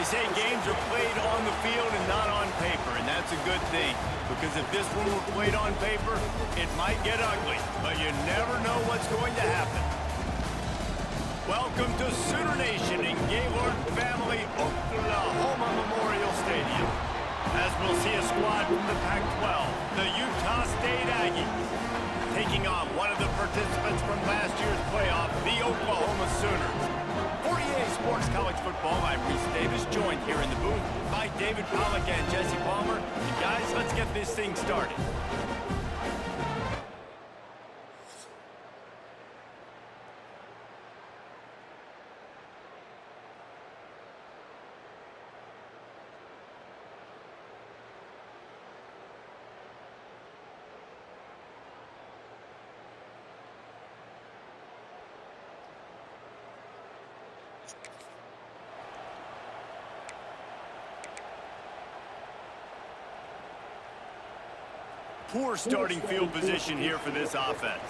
They say games are played on the field and not on paper, and that's a good thing. Because if this one were played on paper, it might get ugly. But you never know what's going to happen. Welcome to Sooner Nation in Gaylord Family Oklahoma Memorial Stadium. As we'll see a squad from the Pac-12, the Utah State Aggies, taking on one of the participants from last year's playoff, the Oklahoma Sooners. For EA Sports College Football, I'm Reese Davis, joined here in the booth by David Pollack and Jesse Palmer. And guys, let's get this thing started. Poor starting field position here for this offense.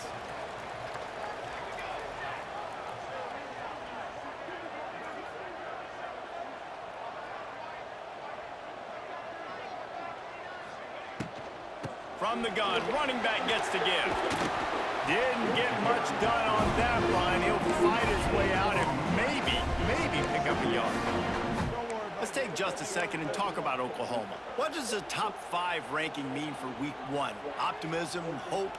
From the gun, running back gets to give. Didn't get much done on that line. He'll fight his way out and maybe pick up a yard. Let's take just a second and talk about Oklahoma. What does a top 5 ranking mean for week 1? Optimism, hope,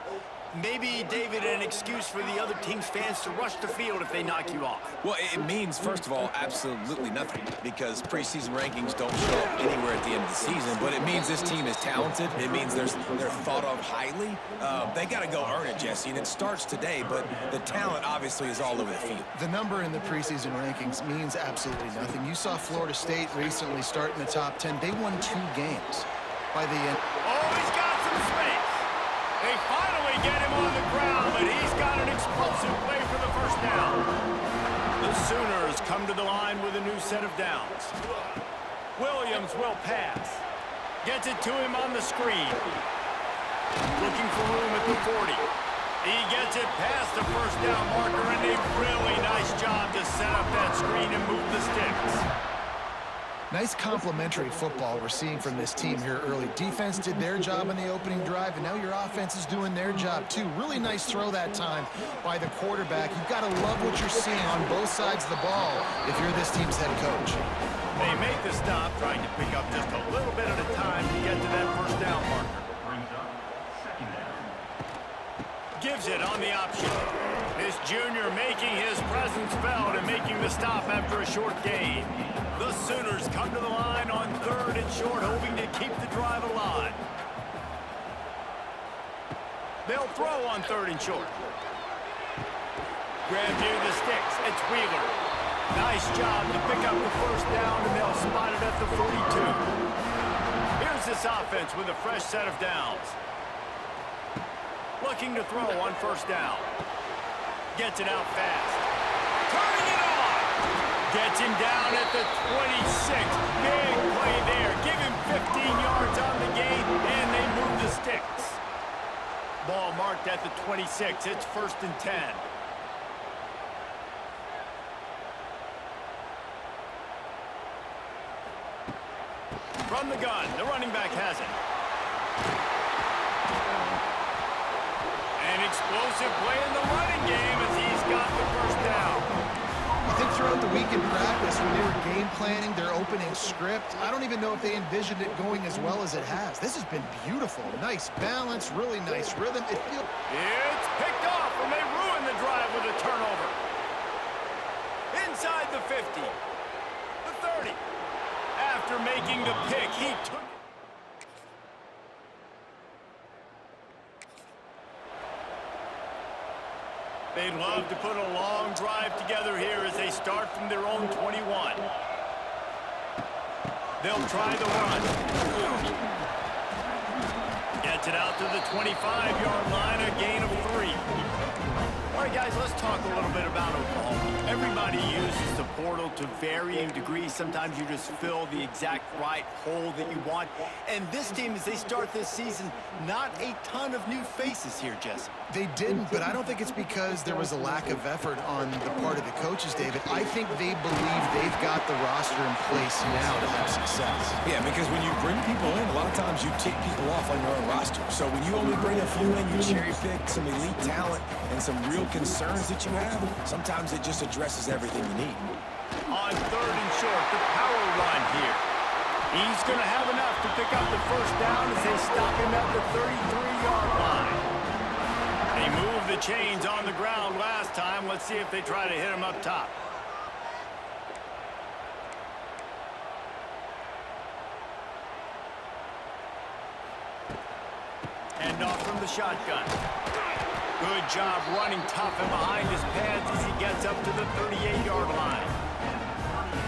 maybe, David, an excuse for the other team's fans to rush the field if they knock you off? Well, it means, first of all, absolutely nothing, because preseason rankings don't show up anywhere at the end of the season, but it means this team is talented. It means they're thought of highly. They got to go earn it, Jesse, and it starts today, but the talent obviously is all over the field. The number in the preseason rankings means absolutely nothing. You saw Florida State recently start in the top 10. They won 2 games by the end. Oh, he's got some space. They finally get him on the ground, but he's got an explosive play for the first down. The Sooners come to the line with a new set of downs. Williams will pass. Gets it to him on the screen. Looking for room at the 40. He gets it past the first down marker, and a really nice job to set up that screen and move the sticks. Nice complementary football we're seeing from this team here early. Defense did their job in the opening drive, and now your offense is doing their job too. Really nice throw that time by the quarterback. You've got to love what you're seeing on both sides of the ball if you're this team's head coach. They make the stop, trying to pick up just a little bit at a time to get to that first down marker. Gives it on the option. This junior making his presence felt and making the stop after a short gain. The Sooners come to the line on 3rd and short, hoping to keep the drive alive. They'll throw on 3rd and short. Grab near the sticks. It's Wheeler. Nice job to pick up the first down, and they'll spot it at the 42. Here's this offense with a fresh set of downs. Looking to throw on 1st down. Gets it out fast. Turning it on. Gets him down at the 26. Big play there. Give him 15 yards on the gain, and they move the sticks. Ball marked at the 26. It's 1st and 10. From the gun, the running back has it. An explosive play in the running game as he's got the first down. I think throughout the week in practice, when they were game planning their opening script, I don't even know if they envisioned it going as well as it has. This has been beautiful. Nice balance, really nice rhythm. It's picked off, and they ruin the drive with a turnover. Inside the 50. The 30. After making the pick, he took it. They'd love to put a long drive together here as they start from their own 21. They'll try the run. Gets it out to the 25-yard line, a gain of 3. All right, guys, let's talk a little bit about Oklahoma. Everybody uses the portal to varying degrees. Sometimes you just fill the exact right hole that you want. And this team, as they start this season, not a ton of new faces here, Jesse. They didn't, but I don't think it's because there was a lack of effort on the part of the coaches, David. I think they believe they've got the roster in place now to have success. Yeah, because when you bring people in, a lot of times you tick people off on your own roster. So when you only bring a few in, you cherry pick some elite talent and some real concerns that you have, sometimes it just addresses everything you need. On 3rd and short, the power run here. He's going to have enough to pick up the first down as they stop him at the 33-yard line. They moved the chains on the ground last time. Let's see if they try to hit him up top. Hand off from the shotgun. Good job running tough and behind his pads as he gets up to the 38-yard line.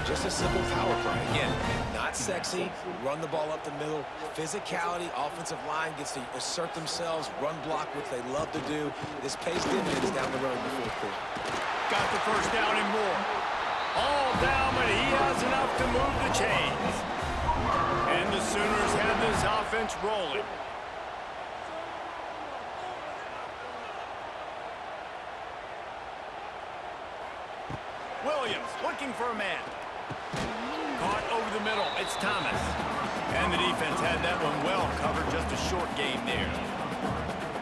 Just a simple power play. Again, not sexy, run the ball up the middle. Physicality, offensive line gets to assert themselves, run block, which they love to do. This pays dividends down the road in the 4th quarter. Got the first down and more. All down, but he has enough to move the chains. And the Sooners have this offense rolling. Williams looking for a man. Caught over the middle. It's Thomas. And the defense had that one well covered. Just a short game there.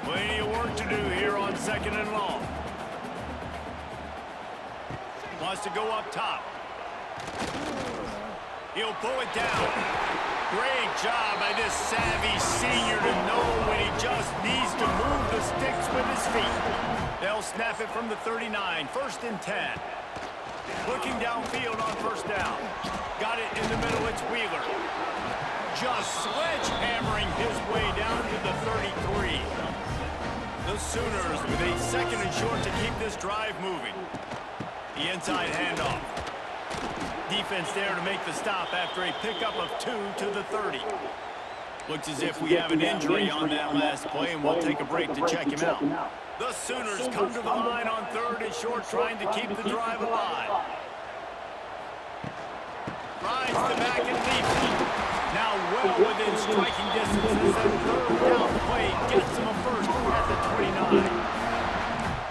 Plenty of work to do here on 2nd and long. Wants to go up top. He'll pull it down. Great job by this savvy senior to know when he just needs to move the sticks with his feet. They'll snap it from the 39. 1st and 10. Looking downfield on 1st down. Got it in the middle, it's Wheeler. Just sledgehammering his way down to the 33. The Sooners with a 2nd and short to keep this drive moving. The inside handoff. Defense there to make the stop after a pickup of 2 to the 30. Looks as if we have an injury on that last play, and we'll take a break to check him out. The Sooners come to the line on 3rd and short, trying to keep the drive alive. Rides the back and leaps it. Now well within striking distance as that 3rd down play gets him a first at the 29.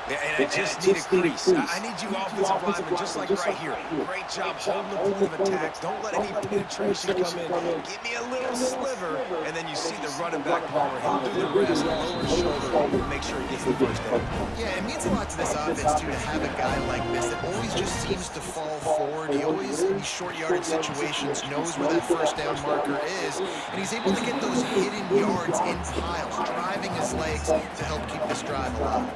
Yeah, and I just need a crease. I need you offensive linemen just like right here. Great job holding the point of attack. Don't let any penetration come in. Give me a little sliver, and then you see the running back Palmer. He'll do the rest, lower his shoulder, and make sure he gets the first down. Yeah, it means a lot to this offense, too, to have a guy like this that always just seems to fall forward. He always, in these short yardage situations, knows where that first down marker is, and he's able to get those hidden yards in piles, driving his legs to help keep this drive alive.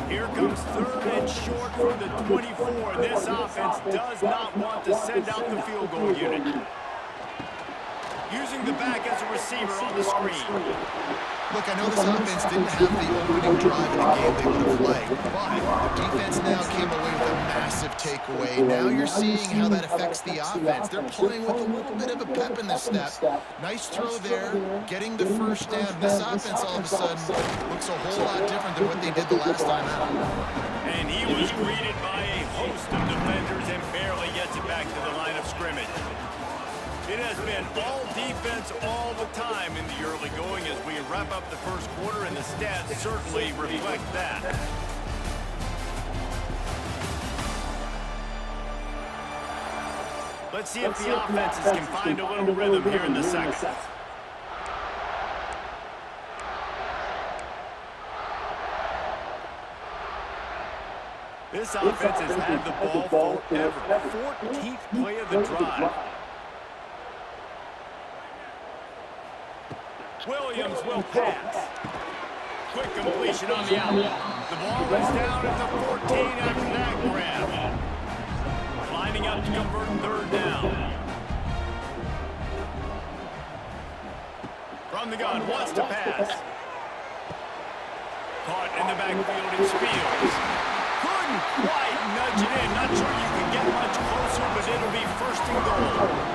Here comes 3rd and short from the 24. This offense does not want to send out the field goal unit. Using the back as a receiver on the screen. Look, I know this offense didn't have the opening drive in the game they would have liked, but the defense now came away with a massive takeaway. Now you're seeing how that affects the offense. They're playing with a little bit of a pep in the step. Nice throw there, getting the first down. This offense all of a sudden looks a whole lot different than what they did the last time out. And he was greeted by a host of defenders and barely gets it back to the line of scrimmage. It has been all defense all the time in the early going as we wrap up the 1st quarter, and the stats certainly reflect that. Let's see if the offenses can find a little rhythm here in the 2nd. This offense has had the ball forever. 14th play of the drive. Williams will pass. Quick completion on the out. The ball is down at the 14 after that grab. Lining up to convert 3rd down. From the gun, wants to pass. Caught in the backfield, it's Fields. Couldn't quite nudge it in. Not sure you can get much closer, but it'll be 1st and goal.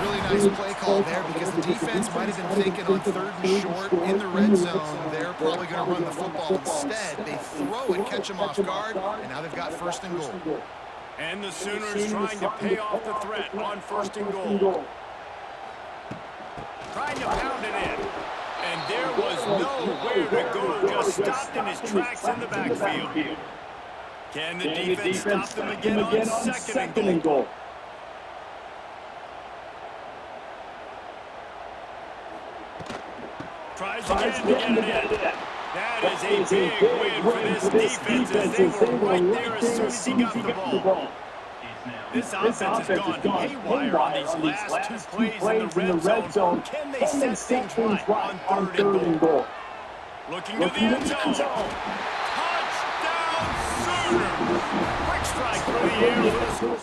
Really nice play call there because the defense might have been thinking on 3rd and short in the red zone. They're probably going to run the football instead. They throw it, catch them off guard, and now they've got 1st and goal. And the Sooners trying to pay off the threat on 1st and goal. Trying to pound it in. And there was nowhere to go, just stopped in his tracks in the backfield. Can the defense stop them again on second and goal? Tries again to get it in. That is a big win for this defense as they were right there as soon as he got the ball. This offense has gone haywire on these last two plays in the red zone. Can they set things right on third and goal? Looking to the end zone. Touchdown, Sooners! Quick strike through the air for the score.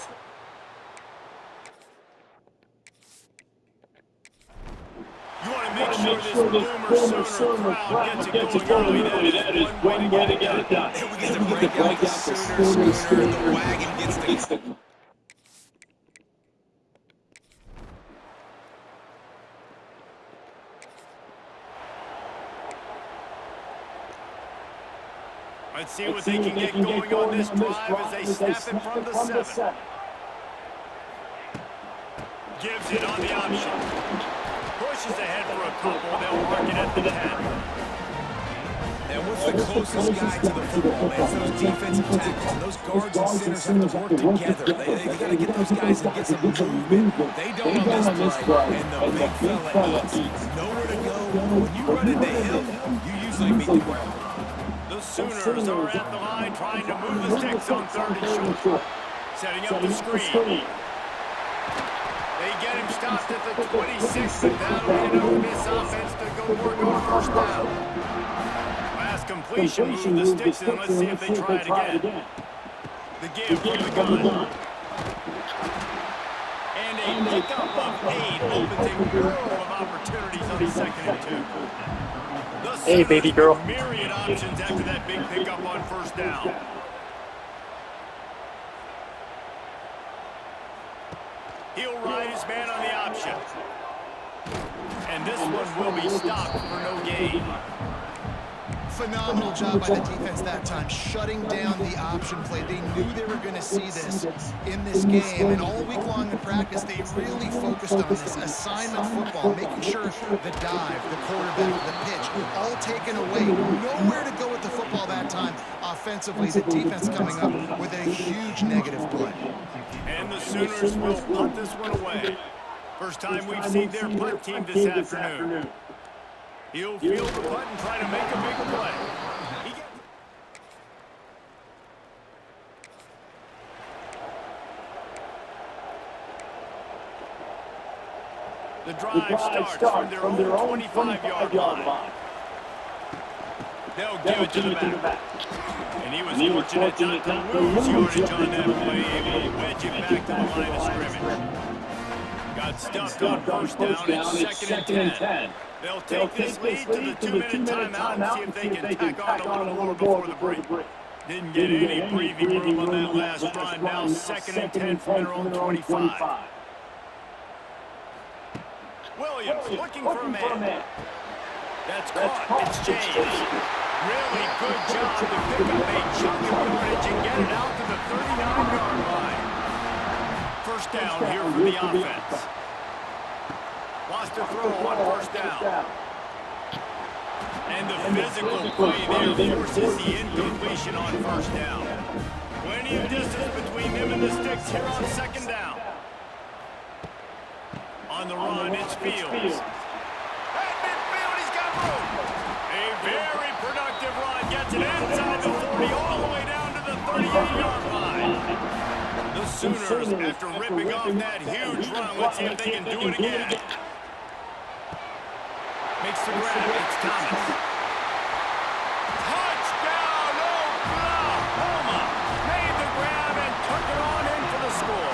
You want to make sure this Boomer Sooner crowd gets it going early. That is one way to get it done. And we get to break out the Sooner, the wagon gets the... Let's see what they can get going on this drive as they snap it from the 7. Gives it on the option. Pushes ahead for a couple. They'll mark it at the 10. And what's the closest guy to the football, man? It's those defensive tackles. And those guards and centers have to work together. They got to get those guys and get some movement. They don't on this drive. And the big fella eats. Nowhere to go. When you run into him, you usually meet the ground. The Sooners are at the line trying to move the sticks on third and short. Setting up the screen. They get him stopped at the 26, and that'll get enough this offense to go work on first down. Last completion, move the sticks in. Let's see if they try it again. The give from the gun. And a pickup of 8 opens a world of opportunities on the 2nd and 2. Hey, baby girl. Myriad options after that big pickup on first down. He'll ride his man on the option. And this one will be stopped for no gain. Phenomenal job by the defense that time, shutting down the option play. They knew they were going to see this in this game, and all week long in practice, they really focused on this assignment football, making sure the dive, the quarterback, the pitch, all taken away. Nowhere to go with the football that time. Offensively, the defense coming up with a huge negative play. And the Sooners will punt this one away. First time we've seen their punt team this afternoon. He'll field the punt and try to make a big play. The drive starts from their own 25-yard line. They'll give it to the back. And he was fortunate not to lose yardage on that play, able to wedge it back to the line of scrimmage. Got stuffed on first down. It's 2nd and 10. They'll take this lead to the 2-minute timeout and see if they can tack on a little more before the break. Didn't get any breathing room on that last run. Now 2nd and 10 from their own 25. Williams looking for a man. That's caught. It's James. Really good job to pick up a chunk of yardage and get it out to the 39-yard line. First down here for the offense. Lost a throw on first down. And the physical play there forces the incompletion on first down. Plenty of distance between him and the sticks here on 2nd down. On the run, it's Fields. At midfield, he's got room. A very productive run. Gets it inside the 40, all the way down to the 38-yard line. The Sooners, after ripping off that huge run, let's see if they can do it again. Makes the grab. It's Thomas. Touchdown, Oklahoma. Made the grab and took it on in for the score.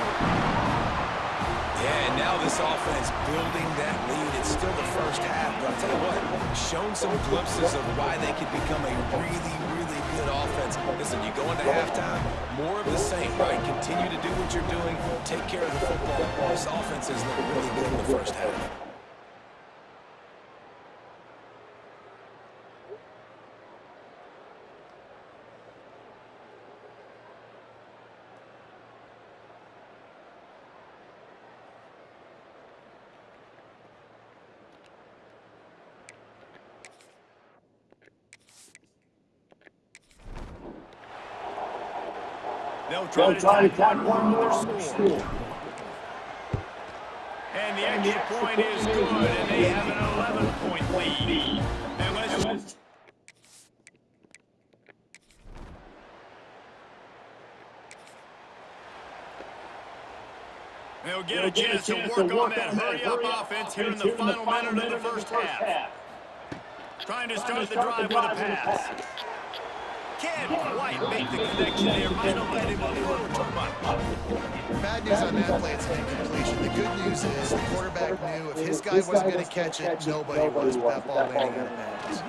Yeah, and now this offense building that lead. It's still the first half, but I'll tell you what, shown some glimpses of why they could become a really, really good offense. Listen, you go into halftime, more of the same, right? Continue to do what you're doing, take care of the football. This offense has looked really good in the first half. They'll try to tack one more to their score. And the extra point is good, and they have an 11-point lead. And let's... They'll get a chance to work on that hurry-up offense here in the final minute of the first half. Trying to start the drive with a pass. Can't quite make the connection there. Might have let him a little too much. Bad news on that play, it's an incompletion. The good news is the quarterback knew if his guy wasn't going to catch it, nobody was with that ball landing out of bounds.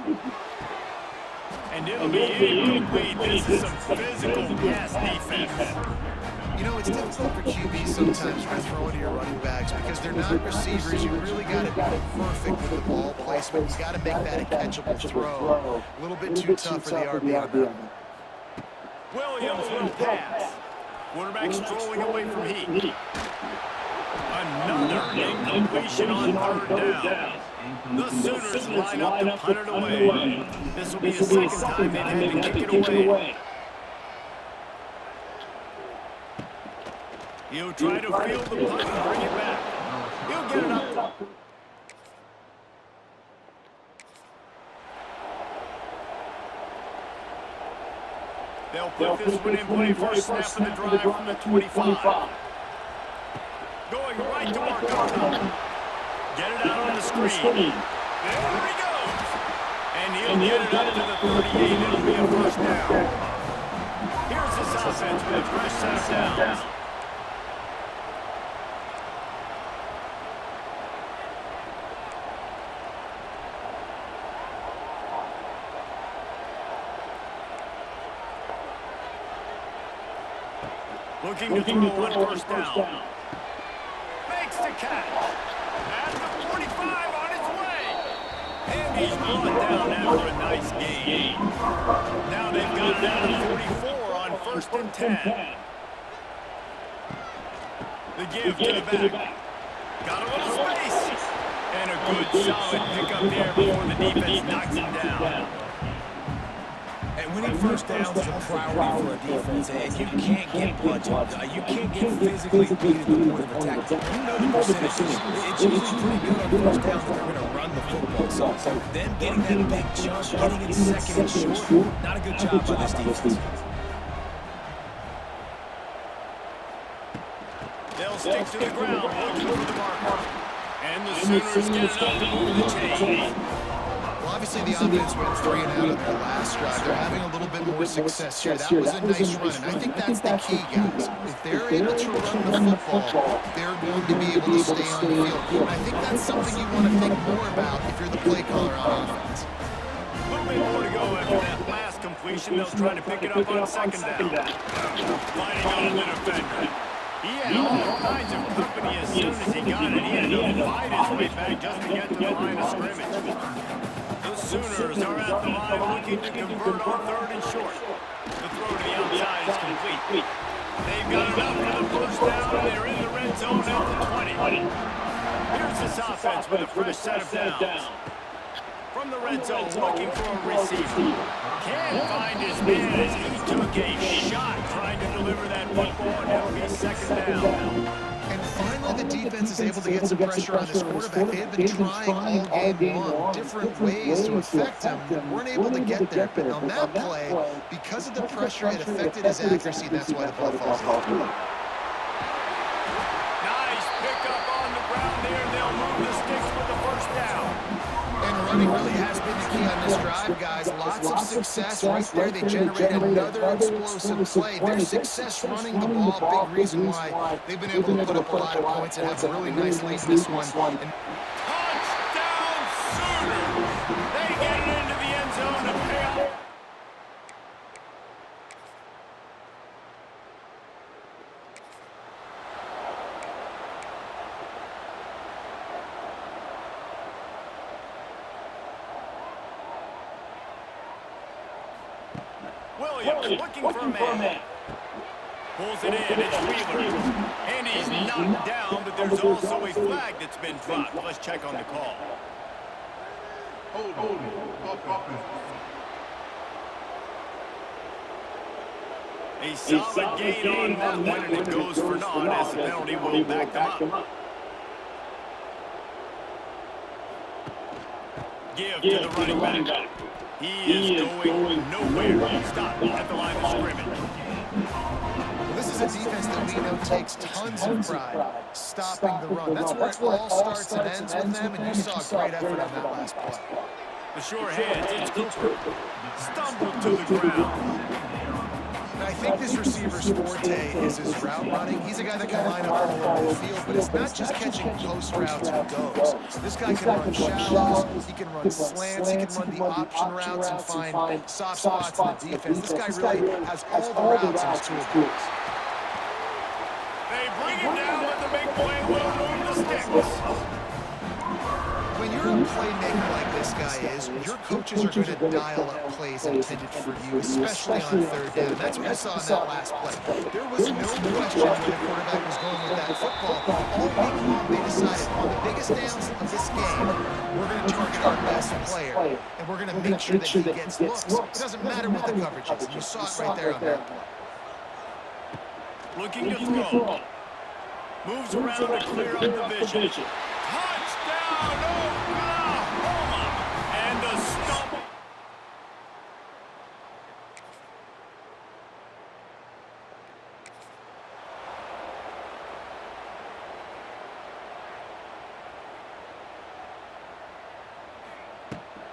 And it'll be incomplete. This is some physical pass defense. You know, it's difficult for QBs sometimes when throwing to your running backs because they're not receivers. You really got to be perfect with the ball placement. You got to make that a catchable throw. A little bit too tough for the RB on that. Williams will pass. Quarterback strolling away from heat. Another incompletion on third down. The Sooners line up to punt it away. This will be the second time they've had to kick it away. He'll try to field the punt and bring it back. He'll get it up. They'll put this one in play for a snap of the drive from the 25. Going right to work on top. Get it out on the screen. There he goes. And he'll get it up to the 38. It'll be a first down. Here's this offense with a fresh set of downs. Looking to throw on first down. Makes the catch. At the 45 on his way. And he's brought down after a nice gain. Now they've got it out of 44 on first and 10. The give to the back. Got a little space. And a good solid pickup there before the defense knocks him down. And winning first downs is a priority for a defense, and you can't get bludgeoned. You can't get physically beat at the point of attack. You know the percentages. It's usually pretty good on first downs when they're going to run the football. So them getting that big chunk, getting it second and short, not a good job by this defense. They'll stick to the ground, looking for the marker. And the Sooners get enough to move the chains. Obviously, the offense went 3 and out of their last drive. They're having a little bit more success here. That was a nice run, and I think that's the key, guys. If they're able to run the football, they're going to be able to stay on the field. And I think that's something you want to think more about if you're the play caller on offense. A little bit more to go after that last completion. They'll try to pick it up on second down. Fighting on the defender. He had all kinds of company as soon as he got it. He had to fight his way back just to get to the line of scrimmage. Sooners are at the line looking to convert on third and short. The throw to the outside is complete. They've got enough for the first down, and they're in the red zone at the 20. Here's this offense with a fresh set of downs. From the red zone, looking for a receiver. Can't find his man as he took a shot trying to deliver that football, and it'll be second down. And finally, the defense is able to get some pressure on this quarterback. They have been trying all game long, different ways to affect him. Weren't able to get there. But on that play, because of the pressure, it affected his accuracy. That's why the ball falls out. Nice pickup on the ground there. They'll move the sticks with the first down. And running really has been the key on this drive, guys. Lots of success right there. They generated another explosive play. Their success running the ball, big reason why they've been able to put up a lot of points and have a really nice lead in this one. And touchdown Sooners! They get it into the end zone to pay off. Williams looking for a man. Pulls it in, it's Wheeler. And he's knocked down, but there's also a flag that's been dropped. Let's check on the call. A solid gain on that one, and it goes for naught as the penalty will back them up. Give to the running back. He is going nowhere. Stop at the line of scrimmage. Well, this is a defense that we know takes tons of pride stopping the run. That's where it all starts and ends with them, and you saw a great effort on that last play. The short hands, it's Cooper. Stumbled to the ground. And I think this receiver's forte is his route running. He's a guy that can line up all over the field, but it's not just catching post routes and goes. This guy can run shallows, he can run slants, he can run the option routes and find soft spots in the defense. This guy really has all the routes in his toolbox. They bring him down, but the big play will move the sticks. When you're a playmaker like this guy is, your coaches are going to dial up plays intended for you, especially on third down. That's what you saw in that last play. There was no question where the quarterback was going with that football. All week long, they decided on the biggest downs of this game, we're going to target our best player, and we're going to make sure that he gets looks. It doesn't matter what the coverage is. You saw it right there on that play. Looking to throw. Moves around to clear up the vision. Touchdown, Oklahoma! And a stumble.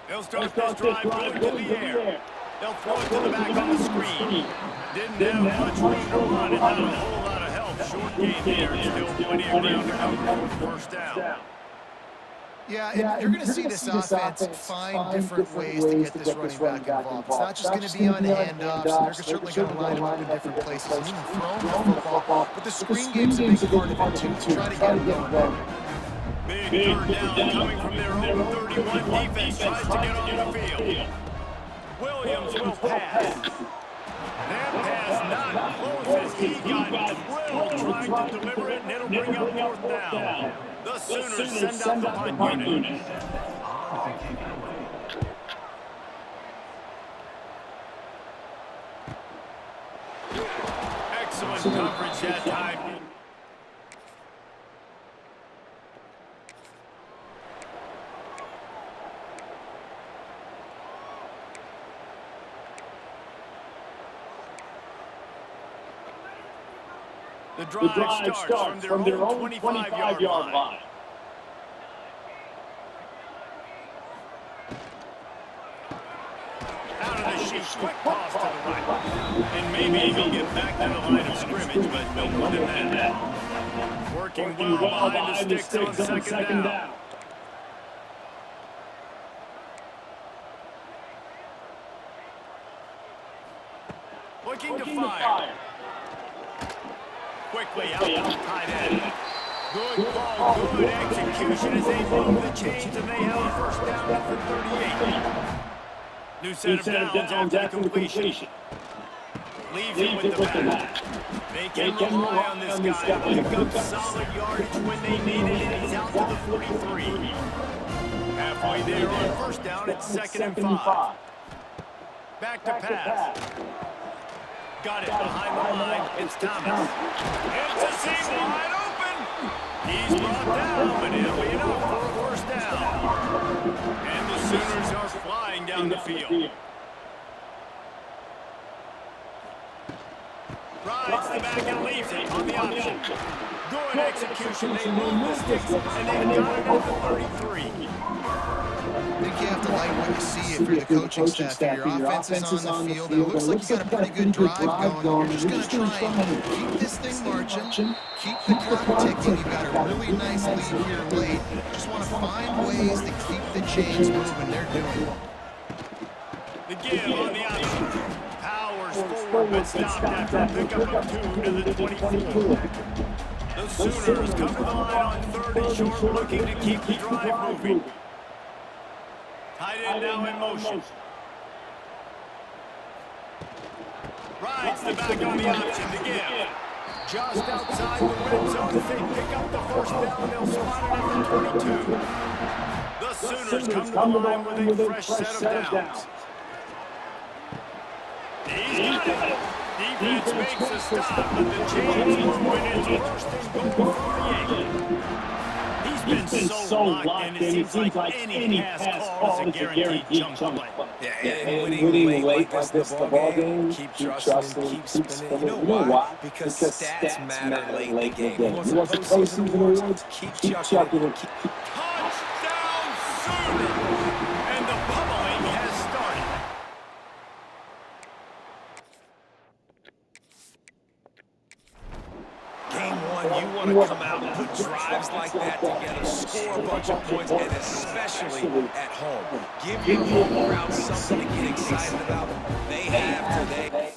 They'll start this drive going to the air. They'll throw it to the back on the screen. Didn't have much room to run and not a whole lot of help. Short gain there. Still plenty of ground to cover for the first down. Yeah, and you're going to see this offense find different ways to get this running back involved. It's not just going to be on handoffs. They're certainly going to line him up in different places and even throw him the football. But the screen game's a big part of it, too, to try to get him going. Big third down coming from their own 31. Defense tries to get on the field. Williams will pass. That pass not close as he got drilled trying to deliver it, and it'll bring up fourth down. The Sooners send out the punt unit. Excellent coverage that time. The drive starts from their own 25-yard line. Out of the sheet, quick toss to the right. And maybe he'll get back to the line of scrimmage, but no more than that. Working well behind the sticks on second down. Looking to fire. Quickly out to the tight end. Good call, good execution as they move the chains, and they have a first down at the 38. New set of downs after the completion. Leaves it with the back. They can rely on this guy to pick up solid yardage when they need it, and he's out to the 43. Halfway there on first down, it's 2nd and 5. Back to pass. Got it behind the line. It's Thomas. It's a seam wide open. He's brought down, but it'll be enough for a first down. And the Sooners are flying down the field. Rides the back and leaves it on the option. Good execution. They move the sticks, and they've got it at the 33. I think you have to like what you see if you're the coaching staff. Your offense is on the field, and it looks like you got a pretty good drive going. You're just going to try and keep this thing marching, keep the clock ticking. You've got a really nice lead here late. Just want to find ways to keep the chains moving. They're doing it. The give on the option. Powers forward, but stopped after a pickup of 2 to the 24. The Sooners come to the line on 3rd and short, looking to keep the drive moving. Tight end now in motion. Rides the back on the option to give. Just outside the red zone as they pick up the first down. They'll spot it at the 22. The Sooners come to the line with a fresh set of downs. He's got it. Defense makes a stop, but the chains move when it's first and goal from the 8. He's been so locked in, it seems like any pass call is a guaranteed chunk play. Yeah, and winning late like this in the ballgame, keep trusting, keep spinning. You know why? Because stats matter late in the game. He wants the postseason awards. Keep chucking. Touchdown, Sooners! And the pummeling has started. Game one, you want to come out and put drives like that together, score a bunch of points, and especially at home. Give your home crowd something to get excited about. They have today.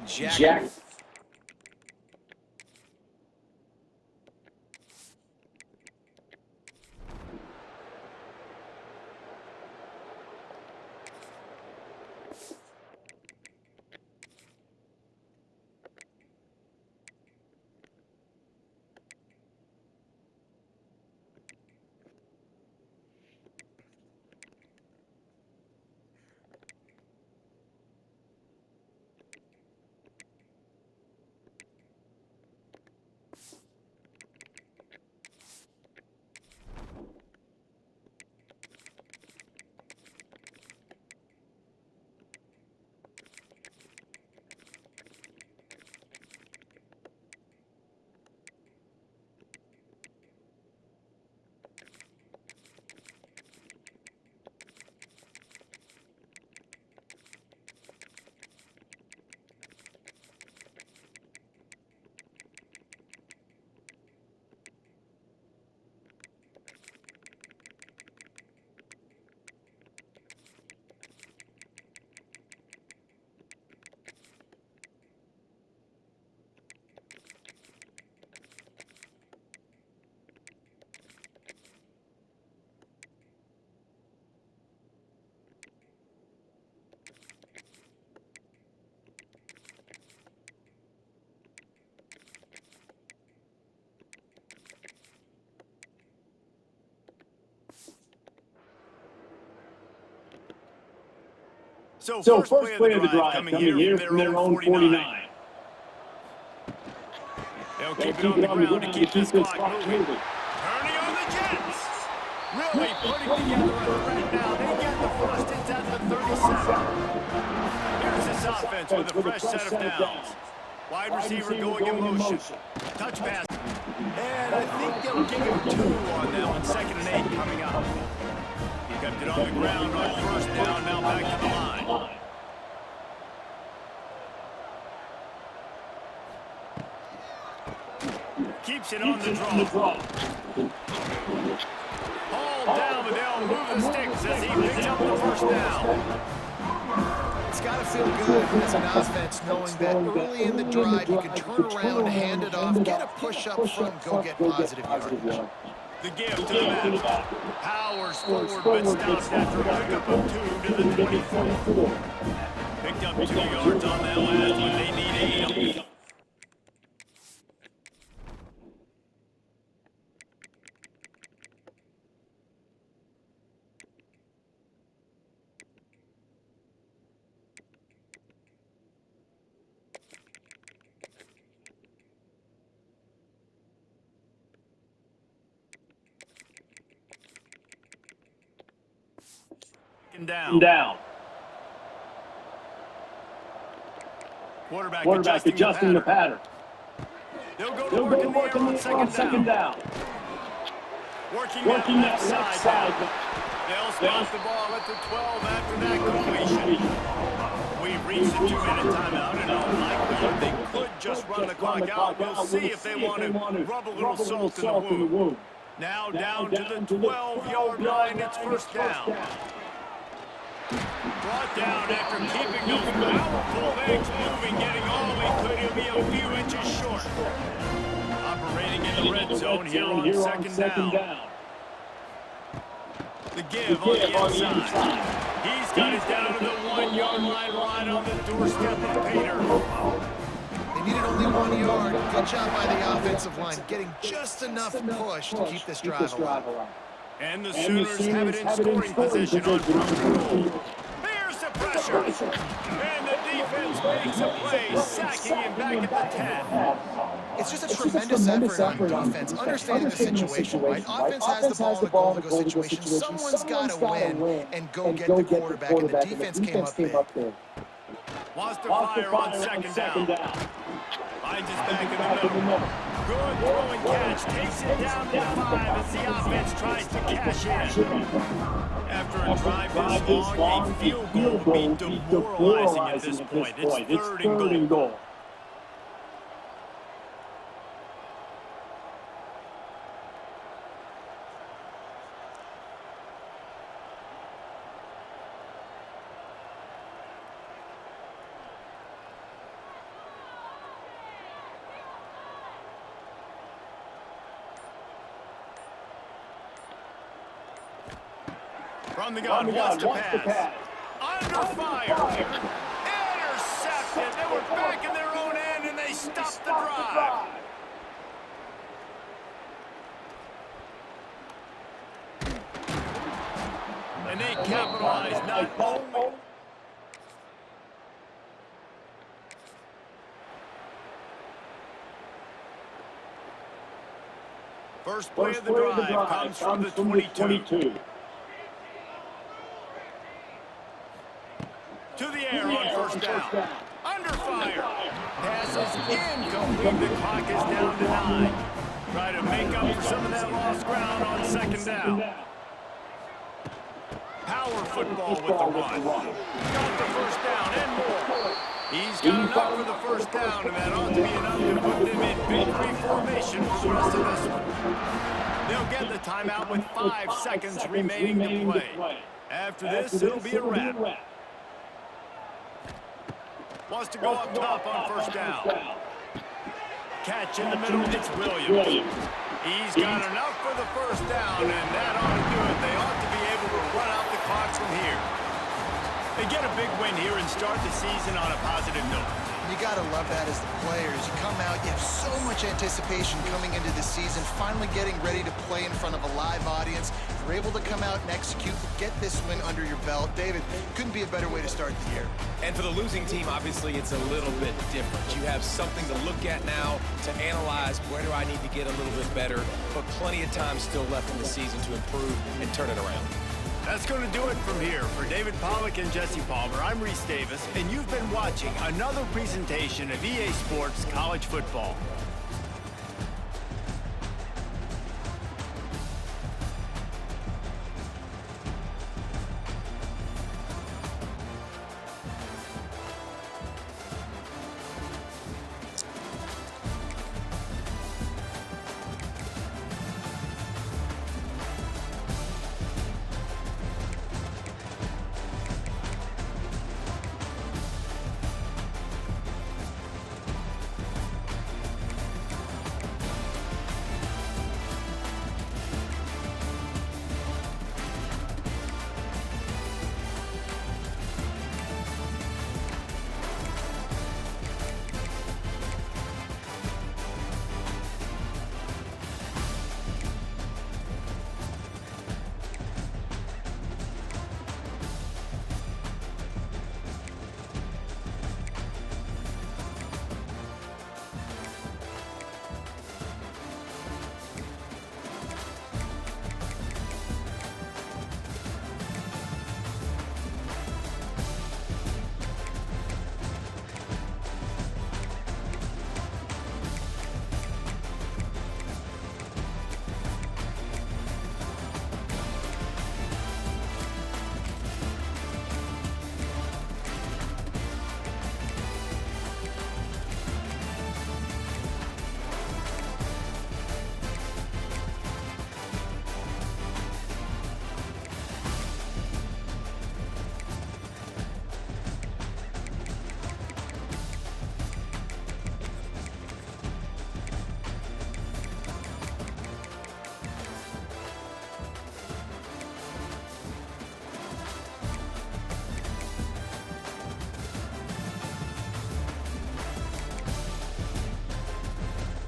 Jack. So first play of the drive coming here from their own 49. They'll keep it on the ground to keep this clock moving. Turning on the Jets. Really putting together a threat now. They get the first. It's at the 37. Here's this offense with a fresh set of downs. Wide receiver going in motion. Touch pass. And I think they'll give him 2 on that one. 2nd and 8 coming up. He kept it on the ground on 1st down. Now back to the line. Keeps it on the draw. Ball down, but they'll move the sticks as he picks up the 1st down. It's got to feel good as an offense knowing that early in the drive you can turn around, hand it off, get a push up front, go get positive yardage. The give to the back. Powers forward, but stops after a pickup of 2 to the 24. Picked up 2 yards on that last one. They need 8. Down. Quarterback adjusting the pattern. They'll go to work in the air on 2nd down. Working that left side. They'll spot the ball at the 12 after that completion. We've reached the 2-minute timeout, and all likelihood they could just run the clock out. We'll see if they want to rub a little salt in the wound. Now down to the 12-yard line. It's 1st down. Brought down after keeping those powerful legs moving, getting all he could. He'll be a few inches short. Operating in the red zone here on 2nd down. The give on the inside. He's got it down to the 1-yard line, right on the doorstep of Pater. They needed only 1 yard. Good job by the offensive line, getting just enough push to keep this drive alive. And the Sooners have it in scoring position on 1st and goal. There's the pressure. And the defense makes a play, sacking him back at the 10. It's just a tremendous effort on defense, understanding the situation, right? Offense has the ball in a goal-to-go situation. Someone's got to win and go get the quarterback, and the defense came up big. Wants to fire on 2nd down. Finds his back in the middle. Good throwing catch. Takes it down to the 5 as the offense tries to cash in. After a drive this long, a field goal would be demoralizing at this point. It's 3rd and goal. From the gun, wants to pass. Under fire. Intercepted. They were back in their own end, and they stopped the drive. And they capitalized not only... First play of the drive comes from the 22. To the air on 1st down. Under fire. Pass is incomplete. The clock is down to 9. Try to make up for some of that lost ground on 2nd down. Power football with the run. Got the 1st down and more. He's got enough for the 1st down, and that ought to be enough to put them in victory formation for the rest of this one. They'll get the timeout with 5 seconds remaining to play. After this, it'll be a wrap. Wants to go up top on 1st down. Catch in the middle, it's Williams. He's got enough for the 1st down, and that ought to do it. They ought to be able to run out the clock from here. They get a big win here and start the season on a positive note. You got to love that as the players. You come out, you have so much anticipation coming into the season, finally getting ready to play in front of a live audience. You're able to come out and execute, get this win under your belt. David, couldn't be a better way to start the year. And for the losing team, obviously, it's a little bit different. You have something to look at now to analyze where do I need to get a little bit better, but plenty of time still left in the season to improve and turn it around. That's going to do it from here. For David Pollack and Jesse Palmer, I'm Reese Davis, and you've been watching another presentation of EA Sports College Football.